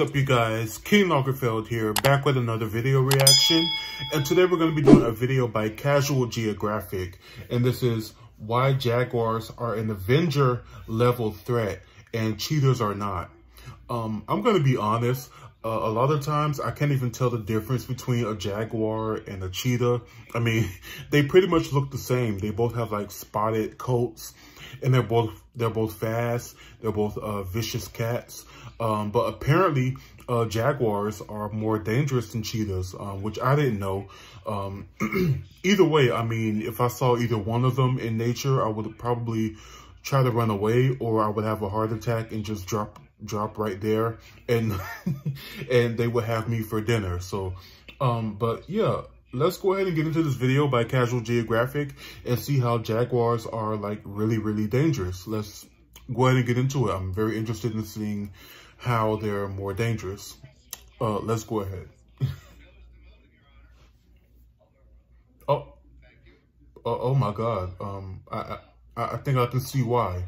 is up, you guys? King Lagerfeld here, back with another video reaction. And today we're going to be doing a video by Casual Geographic. And this is why Jaguars are an Avenger level threat and cheetahs are not. I'm going to be honest. A lot of times I can't even tell the difference between a jaguar and a cheetah. I mean, they pretty much look the same. They both have like spotted coats, and they're both fast. They're both vicious cats. But apparently, jaguars are more dangerous than cheetahs, which I didn't know. Either way, I mean, if I saw either one of them in nature, I would probably try to run away, or I would have a heart attack and just drop right there, and and they would have me for dinner. So but yeah, let's go ahead and get into this video by Casual Geographic and see how jaguars are like really dangerous. Let's go ahead and get into it. I'm very interested in seeing how they're more dangerous. Let's go ahead. Oh my god, I think I can see why.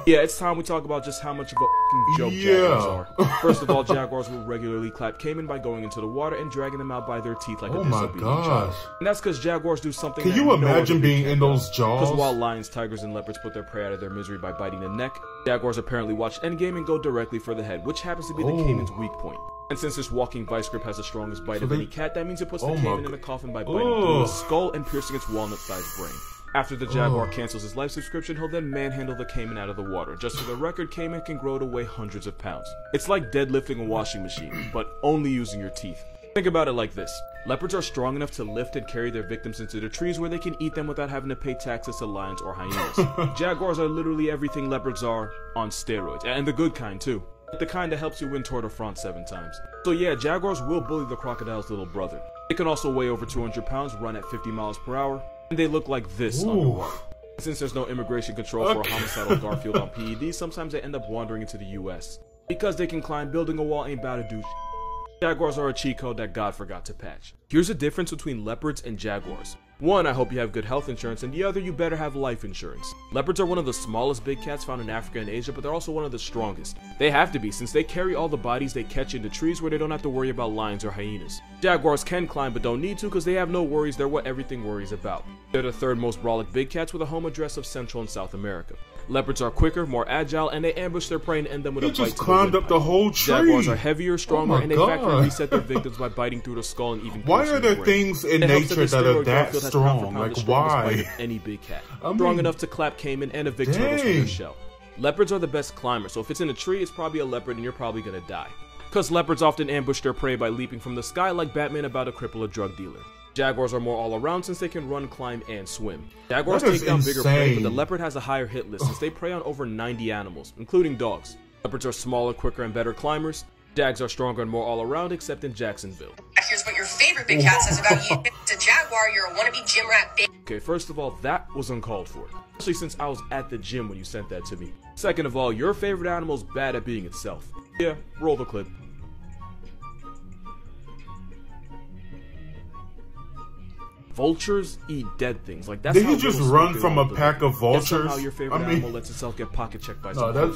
Yeah, it's time we talk about just how much of a f***ing joke Jaguars are. First of all, Jaguars will regularly clap caiman by going into the water and dragging them out by their teeth like a disobedient child. And that's because Jaguars do something. Can you imagine being in those jaws? Because while lions, tigers, and leopards put their prey out of their misery by biting the neck, Jaguars apparently watch Endgame and go directly for the head, which happens to be the caiman's weak point. And since this walking vice grip has the strongest bite of any cat, that means it puts the caiman in the coffin by biting through its skull and piercing its walnut-sized brain. After the jaguar cancels his life subscription, he'll then manhandle the caiman out of the water. Just for the record, caiman can grow to weigh hundreds of pounds. It's like deadlifting a washing machine, but only using your teeth. Think about it like this. Leopards are strong enough to lift and carry their victims into the trees where they can eat them without having to pay taxes to lions or hyenas. Jaguars are literally everything leopards are on steroids, and the good kind too. The kind that helps you win Tour de France 7 times. So yeah, jaguars will bully the crocodile's little brother. They can also weigh over 200 pounds, run at 50 miles per hour, and they look like this underwater. Since there's no immigration control for a homicidal Garfield on PEDs, sometimes they end up wandering into the US. Because they can climb, building a wall ain't bout to do shit. Jaguars are a cheat code that God forgot to patch. Here's the difference between leopards and jaguars. One, I hope you have good health insurance, and the other, you better have life insurance. Leopards are one of the smallest big cats found in Africa and Asia, but they're also one of the strongest. They have to be, since they carry all the bodies they catch into trees where they don't have to worry about lions or hyenas. Jaguars can climb but don't need to because they have no worries. They're what everything worries about. They're the third most brolic big cats with a home address of Central and South America. Leopards are quicker, more agile, and they ambush their prey and end them with a bite. He just climbed up the whole tree. Jaguars are heavier, stronger, and they factory reset their victims by biting through the skull and even. Why are there things in nature that are that strong? Like why? Any big cat, strong enough to clap caiman and evict turtles from their shell. Leopards are the best climbers, so if it's in a tree, it's probably a leopard, and you're probably gonna die. Because leopards often ambush their prey by leaping from the sky like Batman about to cripple a drug dealer. Jaguars are more all-around since they can run, climb, and swim. Jaguars take down bigger prey, but the leopard has a higher hit list since they prey on over 90 animals, including dogs. Leopards are smaller, quicker, and better climbers. Jags are stronger and more all-around, except in Jacksonville. Here's what your favorite big cat says about you. It's a jaguar, you're a wannabe gym rat bitch. Okay, first of all, that was uncalled for. Especially since I was at the gym when you sent that to me. Second of all, your favorite animal's bad at being itself. Yeah, roll the clip. Vultures eat dead things. Like that's Did he just run from a pack of vultures? That's how your favorite animal lets itself get pocket checked by some pigeons.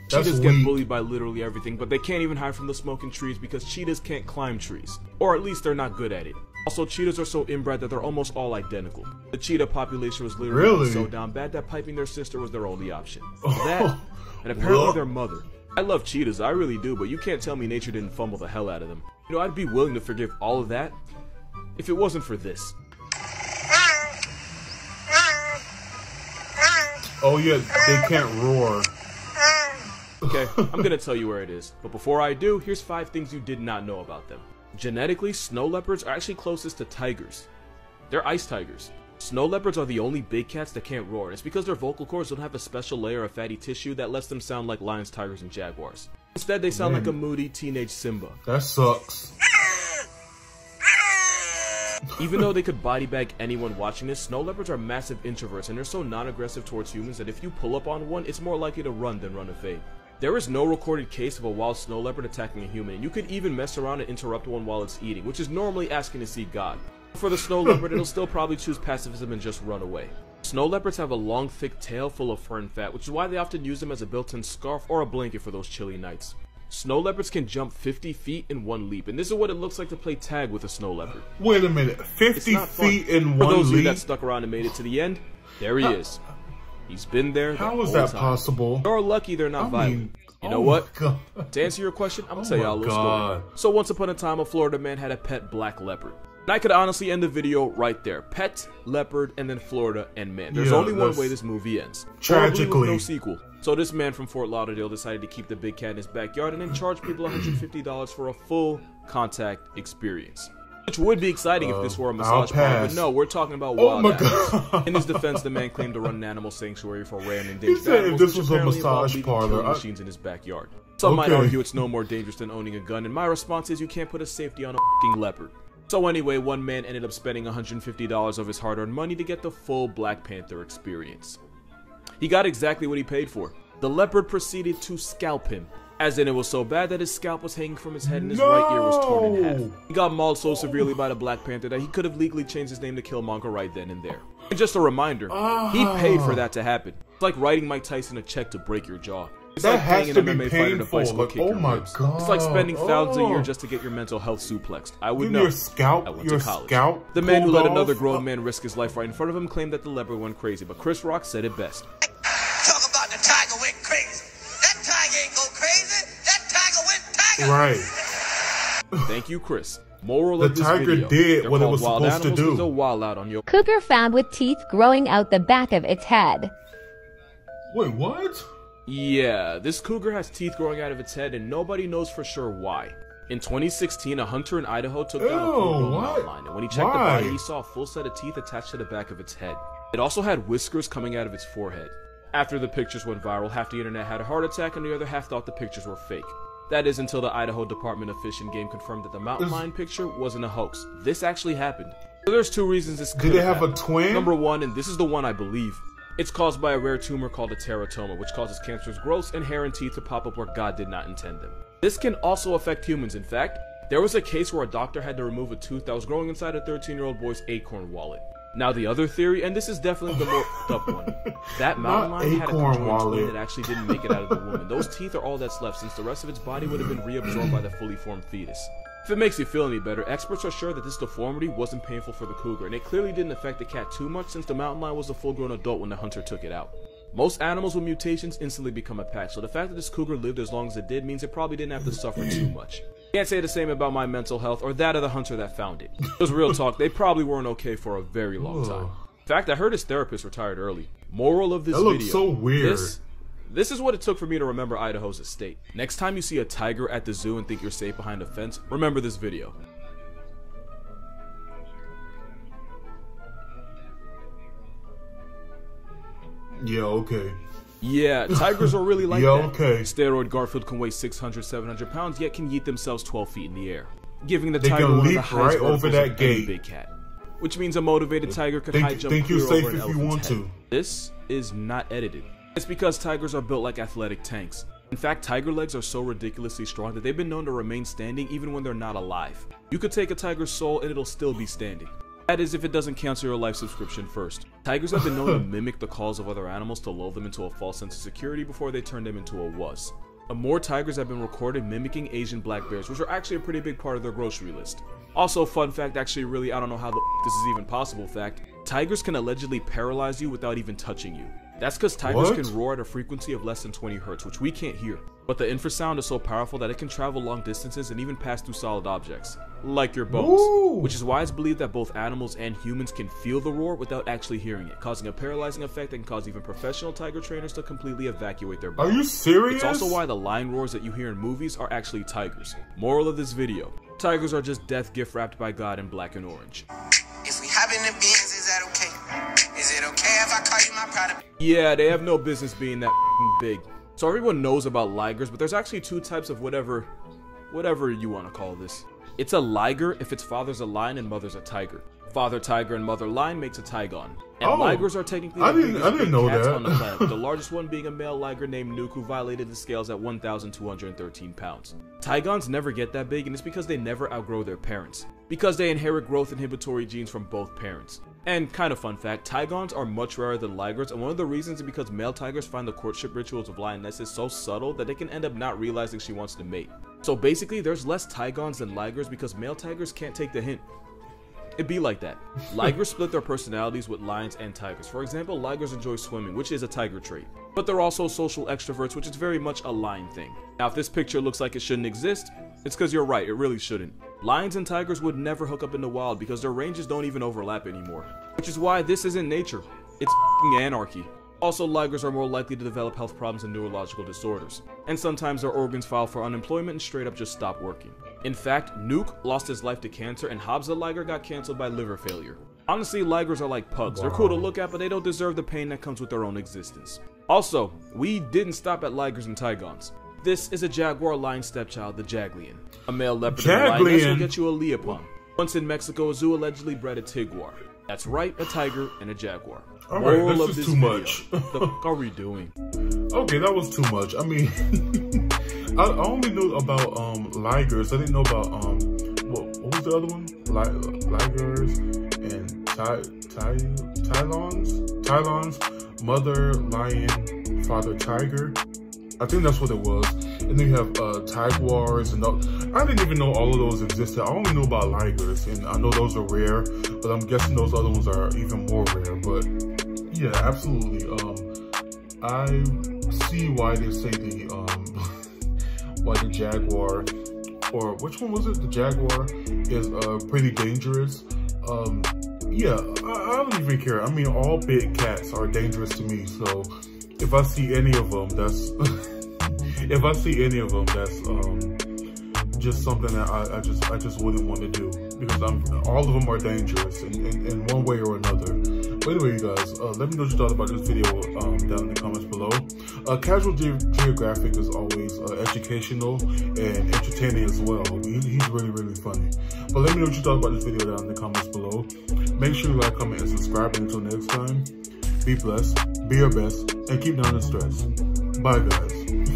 That's Cheetahs get bullied by literally everything, but they can't even hide from the smoke in trees because cheetahs can't climb trees. Or at least they're not good at it. Also, cheetahs are so inbred that they're almost all identical. The cheetah population was literally so down bad that piping their sister was their only option. That, and apparently their mother. I love cheetahs, I really do, but you can't tell me nature didn't fumble the hell out of them. You know, I'd be willing to forgive all of that if it wasn't for this. Oh yeah, they can't roar. Okay, I'm gonna tell you where it is, but before I do, here's 5 things you did not know about them. Genetically, snow leopards are actually closest to tigers. They're ice tigers. Snow leopards are the only big cats that can't roar, and it's because their vocal cords don't have a special layer of fatty tissue that lets them sound like lions, tigers, and jaguars. Instead, they sound like a moody teenage Simba. That sucks. Even though they could body bag anyone watching this, snow leopards are massive introverts and they're so non-aggressive towards humans that if you pull up on one, it's more likely to run than run evade. There is no recorded case of a wild snow leopard attacking a human, and you could even mess around and interrupt one while it's eating, which is normally asking to see God. For the snow leopard, it'll still probably choose pacifism and just run away. Snow leopards have a long, thick tail full of fur and fat, which is why they often use them as a built-in scarf or a blanket for those chilly nights. Snow leopards can jump 50 feet in one leap, and this is what it looks like to play tag with a snow leopard. Wait a minute, 50 feet in one leap? For those of you that stuck around and made it to the end, there he is. He's been there the How is that possible? You're lucky they're not violent. You know what? To answer your question, I'm gonna tell y'all a little story. So once upon a time, a Florida man had a pet black leopard. And I could honestly end the video right there. Pet, leopard, and then Florida and man. There's only one way this movie ends. Tragically. With no sequel. So this man from Fort Lauderdale decided to keep the big cat in his backyard and then charge people $150 for a full contact experience. Which would be exciting if this were a massage parlor, but no, we're talking about wild animals. In his defense, the man claimed to run an animal sanctuary for rare and endangered animals, this was a massage parlor. Machines in his backyard. Some might argue it's no more dangerous than owning a gun, and my response is you can't put a safety on a f***ing leopard. So anyway, one man ended up spending $150 of his hard-earned money to get the full Black Panther experience. He got exactly what he paid for. The leopard proceeded to scalp him. As in, it was so bad that his scalp was hanging from his head and his right ear was torn in half. He got mauled so severely by the Black Panther that he could have legally changed his name to Killmonger right then and there. And just a reminder, he paid for that to happen. It's like writing Mike Tyson a check to break your jaw. It's that like has paying to an be MMA fighter to bicycle kick your ribs. It's like spending thousands a year just to get your mental health suplexed. I would know. Your scalp, I went to college. The man who let another grown man risk his life right in front of him claimed that the leopard went crazy, but Chris Rock said it best. Talk about the tiger went crazy. That tiger ain't go crazy. That tiger went tiger. Right. Thank you, Chris. Moral of this video. The tiger did what it was supposed to do. Wild out on your cougar found with teeth growing out the back of its head. Wait, what? Yeah, this cougar has teeth growing out of its head and nobody knows for sure why. In 2016, a hunter in Idaho took down a full-grown mountain lion, and when he checked the body, he saw a full set of teeth attached to the back of its head. It also had whiskers coming out of its forehead. After the pictures went viral, half the internet had a heart attack and the other half thought the pictures were fake. That is until the Idaho Department of Fish and Game confirmed that the mountain lion picture wasn't a hoax. This actually happened. So there's two reasons this could have happened. Did they have a twin? Number one, and this is the one I believe, it's caused by a rare tumor called a teratoma, which causes cancerous growths and hair and teeth to pop up where God did not intend them. This can also affect humans. In fact, there was a case where a doctor had to remove a tooth that was growing inside a 13-year-old boy's acorn wallet. Now the other theory, and this is definitely the more up one, that mountain lion had a conjoined twin that actually didn't make it out of the womb, and those teeth are all that's left since the rest of its body would have been reabsorbed by the fully formed fetus. If it makes you feel any better, experts are sure that this deformity wasn't painful for the cougar, and it clearly didn't affect the cat too much since the mountain lion was a full-grown adult when the hunter took it out. Most animals with mutations instantly become a patch, so the fact that this cougar lived as long as it did means it probably didn't have to suffer too much. Can't say the same about my mental health or that of the hunter that found it. Because real talk, they probably weren't okay for a very long time. In fact, I heard his therapist retired early. Moral of this video. That looks so weird. This is what it took for me to remember Idaho's estate. Next time you see a tiger at the zoo and think you're safe behind a fence, remember this video. Yeah, okay. Yeah, tigers are really like that. Okay. Steroid Garfield can weigh 600, 700 pounds, yet can yeet themselves 12 feet in the air, giving the tiger one of the highest right over that gate. Big cat. Which means a motivated tiger could high jump clear over an elephant's head. This is not edited. It's because tigers are built like athletic tanks. In fact, tiger legs are so ridiculously strong that they've been known to remain standing even when they're not alive. You could take a tiger's soul and it'll still be standing. That is if it doesn't cancel your life subscription first. Tigers have been known to mimic the calls of other animals to lull them into a false sense of security before they turn them into a wuss. More tigers have been recorded mimicking Asian black bears, which are actually a pretty big part of their grocery list. Also, fun fact, actually really, I don't know how this is even possible fact, tigers can allegedly paralyze you without even touching you. That's because tigers can roar at a frequency of less than 20 hertz, which we can't hear. But the infrasound is so powerful that it can travel long distances and even pass through solid objects, like your bones. Which is why it's believed that both animals and humans can feel the roar without actually hearing it, causing a paralyzing effect that can cause even professional tiger trainers to completely evacuate their bodies. Are you serious? It's also why the lion roars that you hear in movies are actually tigers. Moral of this video, tigers are just death gift wrapped by God in black and orange. If we hop in the Benz, is that okay? Is it okay if I call you my product? Yeah, they have no business being that big. So everyone knows about ligers, but there's actually two types of whatever you want to call this. It's a liger if its father's a lion and mother's a tiger. Father tiger and mother lion makes a tigon. And Oh, ligers are technically I the didn't biggest big know cats that. on the planet, with the largest one being a male liger named Nuke, who violated the scales at 1,213 pounds. Tigons never get that big, and it's because they never outgrow their parents, because they inherit growth inhibitory genes from both parents. And kind of fun fact, tigons are much rarer than ligers, and one of the reasons is because male tigers find the courtship rituals of lionesses so subtle that they can end up not realizing she wants to mate. So basically, there's less tigons than ligers because male tigers can't take the hint. It'd be like that. Ligers split their personalities with lions and tigers. For example, ligers enjoy swimming, which is a tiger trait. But they're also social extroverts, which is very much a lion thing. Now, if this picture looks like it shouldn't exist, it's because you're right, it really shouldn't. Lions and tigers would never hook up in the wild because their ranges don't even overlap anymore. Which is why this isn't nature. It's f***ing anarchy. Also, ligers are more likely to develop health problems and neurological disorders. And sometimes their organs file for unemployment and straight up just stop working. In fact, Nuke lost his life to cancer, and Hobbs the liger got canceled by liver failure. Honestly, ligers are like pugs. They're cool to look at, but they don't deserve the pain that comes with their own existence. Also, we didn't stop at ligers and tigons. This is a jaguar lion stepchild, the Jaglian. A male leopard and a lioness will get you a leopard. Once in Mexico, a zoo allegedly bred a tiguar. That's right, a tiger and a jaguar. Alright, this is too much. What the fuck are we doing? Okay, that was too much. I mean, I only knew about ligers. I didn't know about what was the other one? Ligers and Tylons, mother lion, father tiger. I think that's what it was. And then you have Jaguars and I didn't even know all of those existed. I only knew about ligers, and I know those are rare, but I'm guessing those other ones are even more rare. But yeah, absolutely. I see why they say why the jaguar, or which one was it? The jaguar is pretty dangerous. Yeah, I don't even care. I mean, all big cats are dangerous to me. So if I see any of them, that's if I see any of them, that's just something that I just wouldn't want to do, because all of them are dangerous in one way or another. But anyway, you guys, let me know what you thought about this video down in the comments below. Casual Geographic is always educational and entertaining as well. He's really, really funny. But let me know what you thought about this video down in the comments below. Make sure you like, comment, and subscribe. And until next time, be blessed, be your best, and keep down the stress. Bye, guys.